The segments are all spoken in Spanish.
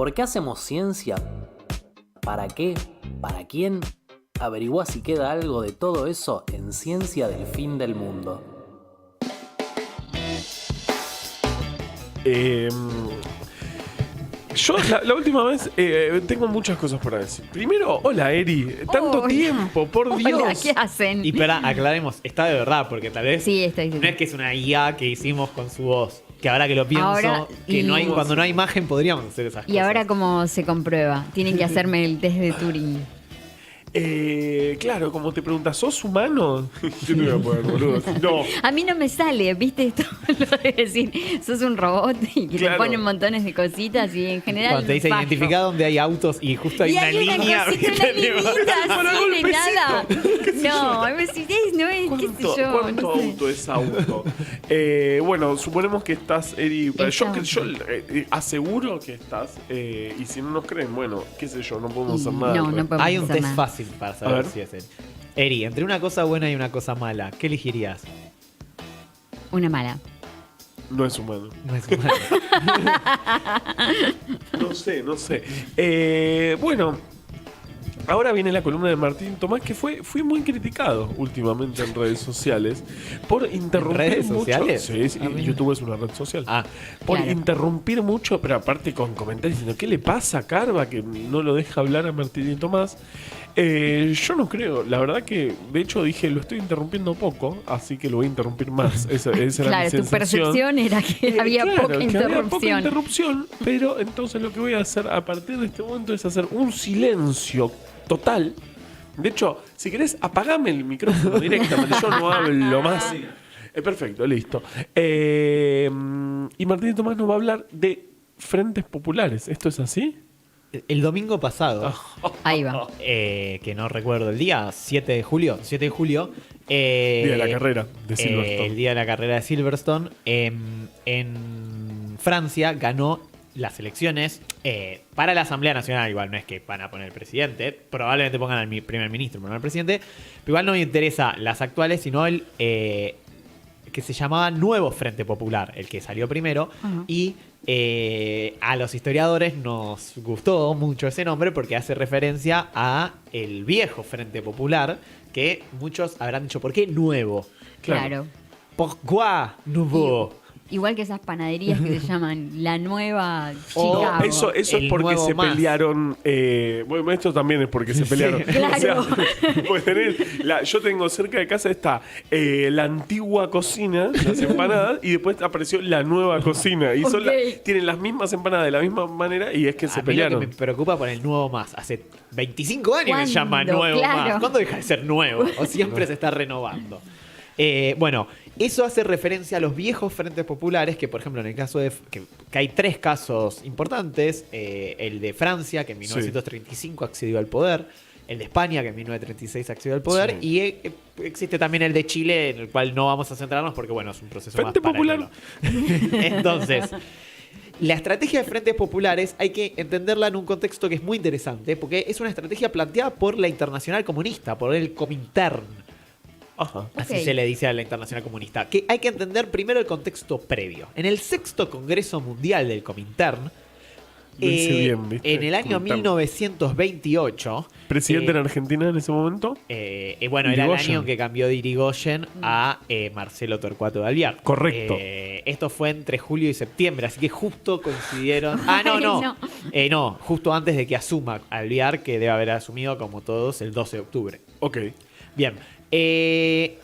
¿Por qué hacemos ciencia? ¿Para qué? ¿Para quién? Averigua si queda algo de todo eso en Ciencia del Fin del Mundo. Yo la última vez tengo muchas cosas para decir. Primero, hola Eri, tanto tiempo, por Dios. Hola, ¿qué hacen? Y espera, aclaremos, está de verdad, porque tal vez Sí, está diciendo. no es que es una IA que hicimos con su voz. Que ahora que lo pienso, Ahora, que no hay, cuando no hay imagen podríamos hacer esas cosas. Y ahora, ¿cómo se comprueba? Tienen que hacerme el test de Turing. Claro, como te preguntas, ¿sos humano? Yo te voy a poner, boludo. No. A mí no me sale, ¿viste? Esto lo de decir, sos un robot y que Claro. te ponen montones de cositas y en general. Cuando te dice fallo. identificar donde hay autos y justo hay Y una hay una línea. cosita, ¿viste? una linita Para así de golpecito. nada. ¿Qué sé No, no es, qué sé yo. ¿Cuánto no sé. auto es auto? Bueno, suponemos que estás, Eri. Yo aseguro que estás. Y si no nos creen, bueno, qué sé yo, no podemos hacer nada. No, no podemos Hay un hacer test nada. fácil para A saber ver. si es él. Eri, entre una cosa buena y una cosa mala, ¿qué elegirías? Una mala. No es humano. No es humano. No sé. Bueno, ahora viene la columna de Martín Tomás, que fui muy criticado últimamente en redes sociales por interrumpir redes mucho. sociales? Sí, Ah, mira. YouTube es una red social. Ah, Por claro. interrumpir mucho, pero aparte con comentarios diciendo, ¿qué le pasa a Carva que no lo deja hablar a Martín y Tomás? Yo no creo, la verdad que de hecho dije lo estoy interrumpiendo poco, así que lo voy a interrumpir más. Esa era mi Claro, tu sensación. percepción era que había Claro, poca que interrupción. había poca interrupción, pero entonces lo que voy a hacer a partir de este momento es hacer un silencio total. De hecho, si querés, apagame el micrófono directamente, yo no hablo más. Perfecto, listo. Y Martín Tomás nos va a hablar de frentes populares. ¿Esto es así? el domingo pasado, Ahí va. que no recuerdo el día, 7 de julio. Día de la carrera de Silverstone. El día de la carrera de Silverstone. En Francia ganó las elecciones para la Asamblea Nacional. Igual no es que van a poner el presidente. Probablemente pongan al primer ministro, pero no al presidente. Pero igual no me interesa las actuales, sino el que se llamaba Nuevo Frente Popular, el que salió primero. Ajá. Y a los historiadores nos gustó mucho ese nombre porque hace referencia a el viejo Frente Popular, que muchos habrán dicho, ¿por qué nuevo? Claro. Pourquoi nouveau? Igual que esas panaderías que se llaman La Nueva O Chicago. No, eso es El porque nuevo se más. pelearon. Bueno, esto también es porque se pelearon. Claro. O sea, pues yo tengo cerca de casa está la antigua cocina, las empanadas, y después apareció la nueva cocina. Y Ok. tienen las mismas empanadas de la misma manera y es que se A mí lo pelearon. que me preocupa por el nuevo más. Hace 25 años que se llama ¿Cuándo? nuevo Claro. más. ¿Cuándo deja de ser nuevo? O siempre se está renovando. Bueno, eso hace referencia a los viejos frentes populares, que por ejemplo en el caso de que hay tres casos importantes, el de Francia, que en 1935 accedió al poder, el de España, que en 1936 accedió al poder, Sí. y existe también el de Chile, en el cual no vamos a centrarnos porque bueno, es un proceso Frente más Popular. paralelo. Entonces, la estrategia de frentes populares hay que entenderla en un contexto que es muy interesante, porque es una estrategia planteada por la Internacional Comunista, por el Comintern. Ajá. Así Ok. se le dice a la Internacional Comunista. Que hay que entender primero el contexto previo. En el sexto Congreso Mundial del Comintern, Lo hice bien, ¿viste? en el año Comintern. 1928, ¿Presidente en Argentina en ese momento? bueno, era el Irigoyen. año que cambió de Irigoyen a Marcelo Torcuato de Alvear. Correcto. Esto fue entre julio y septiembre, así que justo coincidieron. Ah, no. No, justo antes de que asuma Alvear, que debe haber asumido, como todos, el 12 de octubre. Ok. Bien.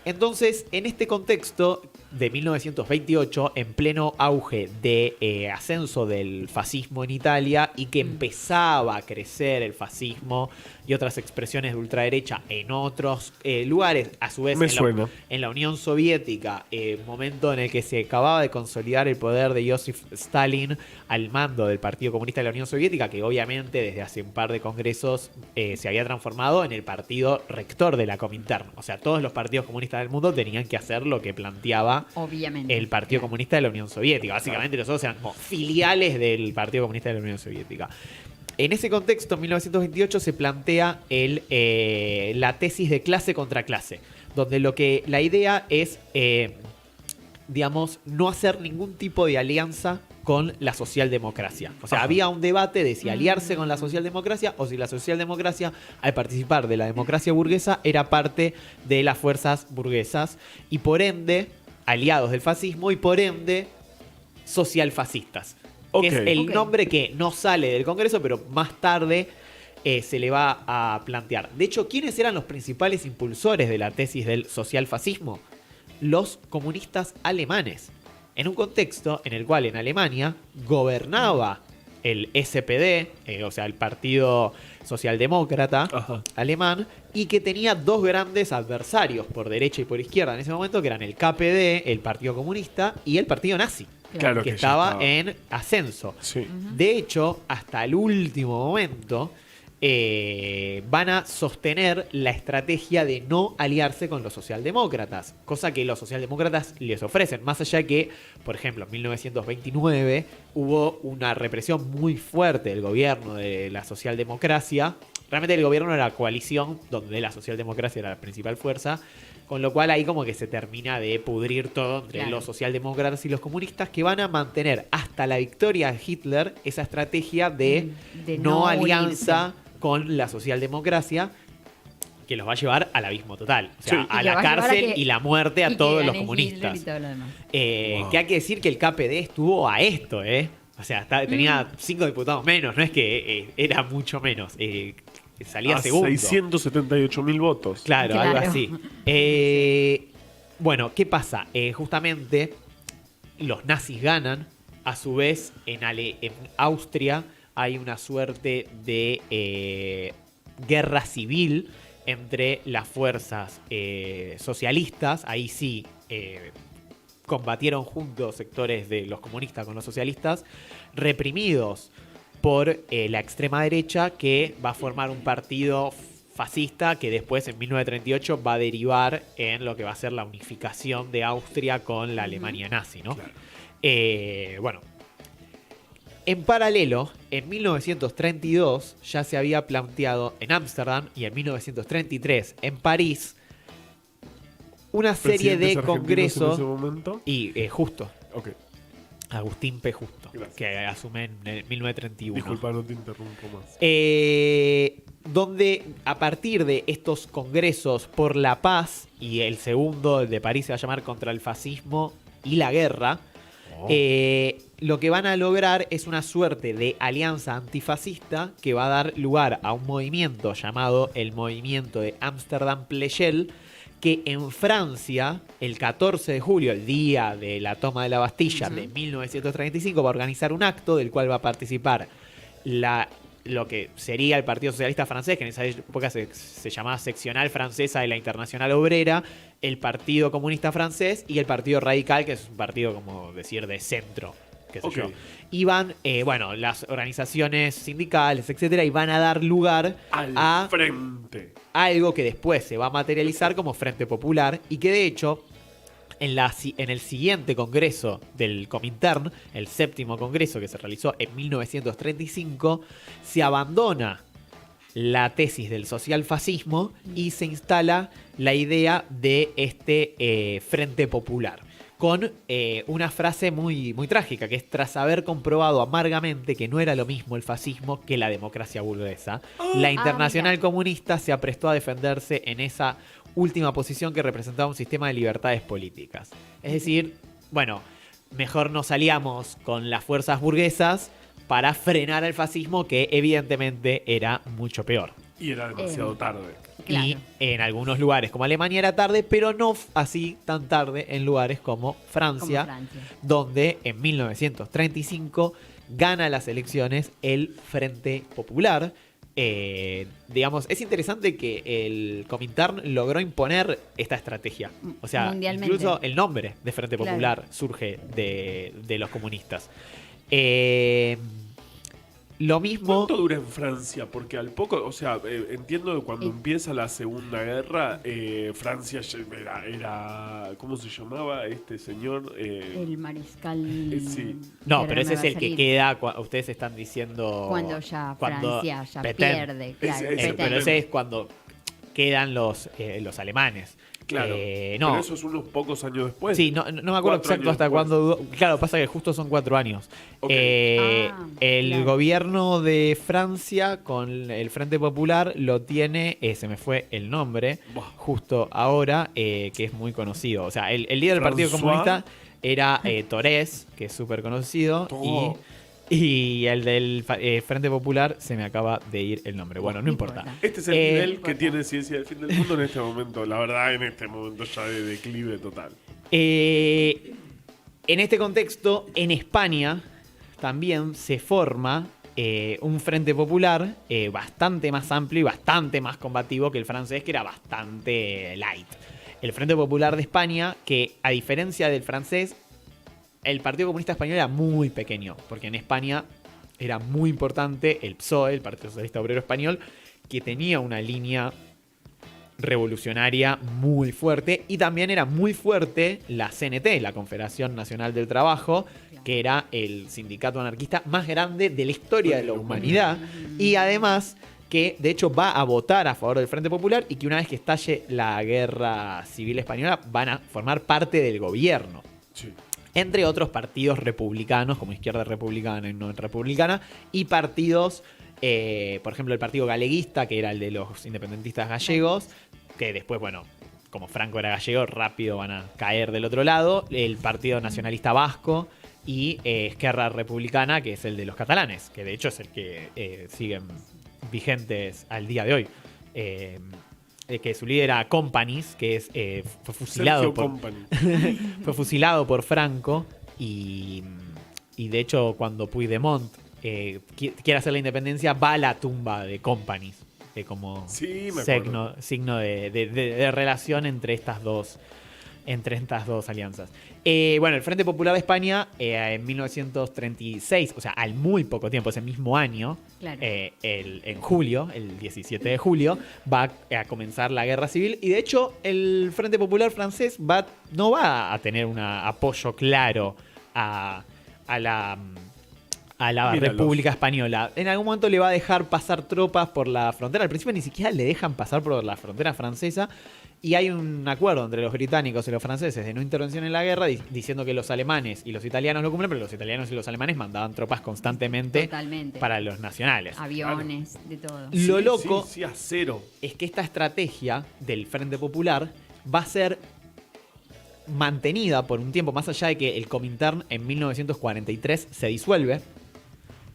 Entonces, en este contexto de 1928, en pleno auge de ascenso del fascismo en Italia y que empezaba a crecer el fascismo y otras expresiones de ultraderecha en otros lugares, a su vez Me suena. en la Unión Soviética, momento en el que se acababa de consolidar el poder de Joseph Stalin al mando del Partido Comunista de la Unión Soviética, que obviamente desde hace un par de congresos se había transformado en el partido rector de la Comintern. O sea, todos los partidos comunistas del mundo tenían que hacer lo que planteaba Obviamente. el Partido Comunista de la Unión Soviética. Básicamente los otros eran como filiales del Partido Comunista de la Unión Soviética. En ese contexto, en 1928, se plantea la tesis de clase contra clase, donde la idea es, digamos, no hacer ningún tipo de alianza con la socialdemocracia. O sea, había un debate de si aliarse con la socialdemocracia o si la socialdemocracia, al participar de la democracia burguesa, era parte de las fuerzas burguesas y por ende aliados del fascismo y por ende socialfascistas. Que es el nombre que no sale del Congreso, pero más tarde se le va a plantear. De hecho, ¿quiénes eran los principales impulsores de la tesis del socialfascismo? Los comunistas alemanes. En un contexto en el cual en Alemania gobernaba el SPD, o sea, el Partido Socialdemócrata alemán, y que tenía dos grandes adversarios por derecha y por izquierda en ese momento, que eran el KPD, el Partido Comunista, y el Partido Nazi. Claro que ya estaba en ascenso. Sí. De hecho, hasta el último momento van a sostener la estrategia de no aliarse con los socialdemócratas, cosa que los socialdemócratas les ofrecen, más allá de que, por ejemplo, en 1929 hubo una represión muy fuerte del gobierno de la socialdemocracia. Realmente el gobierno era la coalición donde la socialdemocracia era la principal fuerza, con lo cual ahí como que se termina de pudrir todo entre los socialdemócratas y los comunistas, que van a mantener hasta la victoria de Hitler esa estrategia de no alianza con la socialdemocracia, que los va a llevar al abismo total. O sea, a la cárcel y la muerte a todos los comunistas. Que hay que decir que el KPD estuvo a esto, O sea, tenía 5 diputados menos, no es que era mucho menos. Salía segundo. 678.000 votos. Claro, algo así. Bueno, ¿qué pasa? Justamente los nazis ganan. A su vez, en Austria hay una suerte de guerra civil entre las fuerzas socialistas. Ahí sí combatieron juntos sectores de los comunistas con los socialistas, reprimidos por la extrema derecha, que va a formar un partido fascista que después, en 1938, va a derivar en lo que va a ser la unificación de Austria con la Alemania nazi, ¿no? Claro. Bueno, en paralelo, en 1932 ya se había planteado en Ámsterdam y en 1933 en París una serie de congresos. En ese momento? Y Justo. Ok. Agustín P. Justo, gracias, que asume en 1931. Disculpa, no te interrumpo más. Donde a partir de estos congresos por la paz, y el segundo, el de París, se va a llamar contra el fascismo y la guerra, lo que van a lograr es una suerte de alianza antifascista que va a dar lugar a un movimiento llamado el Movimiento de Ámsterdam-Pleyel, que en Francia, el 14 de julio, el día de la toma de la Bastilla de 1935, va a organizar un acto del cual va a participar lo que sería el Partido Socialista Francés, que en esa época se llamaba Seccional Francesa de la Internacional Obrera, el Partido Comunista Francés y el Partido Radical, que es un partido, como decir, de centro, qué sé yo. Y van, las organizaciones sindicales, etcétera, y van a dar lugar a frente. Algo que después se va a materializar como Frente Popular, y que de hecho en el siguiente congreso del Comintern, el 7º congreso que se realizó en 1935, se abandona la tesis del socialfascismo y se instala la idea de este Frente Popular, con una frase muy, muy trágica, que es: tras haber comprobado amargamente que no era lo mismo el fascismo que la democracia burguesa, la Internacional Comunista se aprestó a defenderse en esa última posición que representaba un sistema de libertades políticas. Es decir, bueno, mejor nos aliamos con las fuerzas burguesas para frenar al fascismo, que evidentemente era mucho peor. Y era demasiado tarde. Claro. Y en algunos lugares como Alemania era tarde, pero no así tan tarde en lugares como Francia, donde en 1935 gana las elecciones el Frente Popular. Digamos, es interesante que el Comintern logró imponer esta estrategia. O sea, incluso el nombre de Frente Popular surge de los comunistas. Lo mismo. ¿Cuánto dura en Francia? Porque al poco, o sea, entiendo que cuando empieza la Segunda Guerra, Francia era ¿cómo se llamaba este señor? El mariscal. Sí. No, pero ese es el que queda. Ustedes están diciendo. Cuando Francia ya Pétain pierde. Claro, pero ese es cuando quedan los alemanes. Claro. No. Pero eso es unos pocos años después. Sí, no me acuerdo 4 exacto años hasta después. cuándo duró. Claro, pasa que justo son 4 años. Ok. El Claro. gobierno de Francia con el Frente Popular lo tiene, se me fue el nombre, Buah. justo ahora, que es muy conocido. O sea, el líder del Partido François. Comunista era Torres, que es súper conocido, Oh. y el del Frente Popular se me acaba de ir el nombre. Bueno, no No importa. importa. Este es el Eh, nivel que tiene Ciencia del Fin del Mundo en este momento. La verdad, en este momento ya de declive total. En este contexto, en España también se forma un Frente Popular bastante más amplio y bastante más combativo que el francés, que era bastante light. El Frente Popular de España, que a diferencia del francés, el Partido Comunista Español era muy pequeño, porque en España era muy importante el PSOE, el Partido Socialista Obrero Español, que tenía una línea revolucionaria muy fuerte, y también era muy fuerte la CNT, la Confederación Nacional del Trabajo, que era el sindicato anarquista más grande de la historia de la humanidad, y además que de hecho va a votar a favor del Frente Popular, y que una vez que estalle la guerra civil española van a formar parte del gobierno. Sí. Entre otros partidos republicanos, como Izquierda Republicana y No Republicana, y partidos, por ejemplo, el Partido Galeguista, que era el de los independentistas gallegos, que después, bueno, como Franco era gallego, rápido van a caer del otro lado, el Partido Nacionalista Vasco y Esquerra Republicana, que es el de los catalanes, que de hecho es el que siguen vigentes al día de hoy. Que su líder era Companys, que es, fue fusilado Sergio por, Company. fue fusilado por Franco, y de hecho cuando Puigdemont quiere hacer la independencia va a la tumba de Companys, como Sí, me acuerdo. signo de relación entre estas dos alianzas. Bueno, el Frente Popular de España en 1936, o sea, al muy poco tiempo, ese mismo año, Claro. en julio, el 17 de julio, va a comenzar la guerra civil, y de hecho el Frente Popular francés no va a tener un apoyo claro a la Míralos. República Española. En algún momento le va a dejar pasar tropas por la frontera. Al principio ni siquiera le dejan pasar por la frontera francesa. Y hay un acuerdo entre los británicos y los franceses de no intervención en la guerra, diciendo que los alemanes y los italianos lo cumplen, pero los italianos y los alemanes mandaban tropas constantemente Totalmente. para los nacionales. Aviones, de todo. Lo loco Sí, a cero. es que esta estrategia del Frente Popular va a ser mantenida por un tiempo, más allá de que el Comintern en 1943 se disuelve,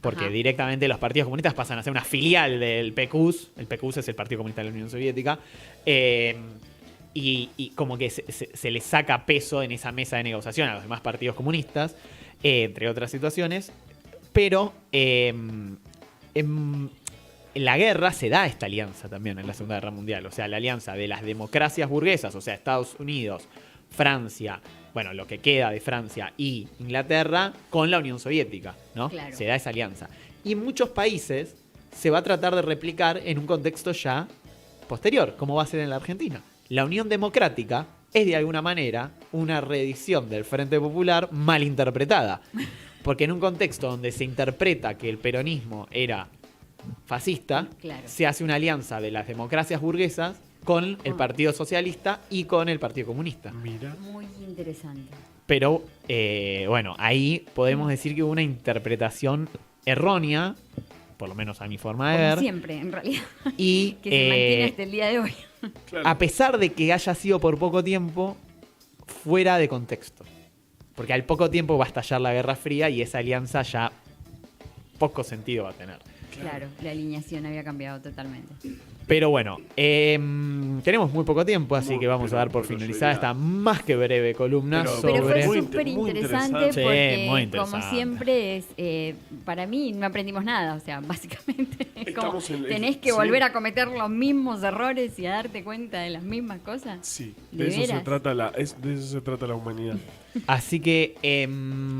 porque Ajá. directamente los partidos comunistas pasan a ser una filial del PQS. El PQS es el Partido Comunista de la Unión Soviética. Y como que se le saca peso en esa mesa de negociación a los demás partidos comunistas, entre otras situaciones. Pero en la guerra se da esta alianza también en la Segunda Guerra Mundial. O sea, la alianza de las democracias burguesas, o sea, Estados Unidos, Francia, bueno, lo que queda de Francia y Inglaterra, con la Unión Soviética, ¿no? Claro. Se da esa alianza. Y en muchos países se va a tratar de replicar en un contexto ya posterior, como va a ser en la Argentina. La Unión Democrática es de alguna manera una reedición del Frente Popular mal interpretada. Porque en un contexto donde se interpreta que el peronismo era fascista, Claro. se hace una alianza de las democracias burguesas con el Partido Socialista y con el Partido Comunista. Mira. Muy interesante. Pero, bueno, ahí podemos decir que hubo una interpretación errónea, por lo menos a mi forma de Como ver. siempre, en realidad. Y Que se mantiene hasta el día de hoy. Claro. a pesar de que haya sido por poco tiempo, fuera de contexto. Porque al poco tiempo va a estallar la Guerra Fría y esa alianza ya poco sentido va a tener. Claro, la alineación había cambiado totalmente. Pero bueno, tenemos muy poco tiempo, así que vamos a dar por finalizada esta más que breve columna Pero Pero sobre... fue Muy súper muy interesante interesante. Sí, porque, muy como interesante. siempre, para mí no aprendimos nada. O sea, básicamente es como Estamos en el- tenés que sí. volver a cometer los mismos errores y a darte cuenta de las mismas cosas. Sí, ¿De de eso, veras? se trata de eso se trata la humanidad. Así que...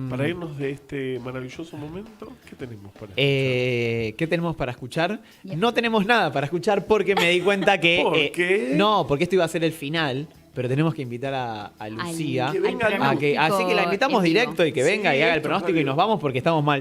Para irnos de este maravilloso momento, ¿qué tenemos para ¿qué tenemos para escuchar? Bien. No tenemos nada para escuchar porque me di cuenta que... ¿Por qué? No, porque esto iba a ser el final, pero tenemos que invitar a Lucía. Que venga al Lu. Así que la invitamos pronóstico en vivo. directo y que venga Sí, y haga el esto, pronóstico y Javier. nos vamos porque estamos mal.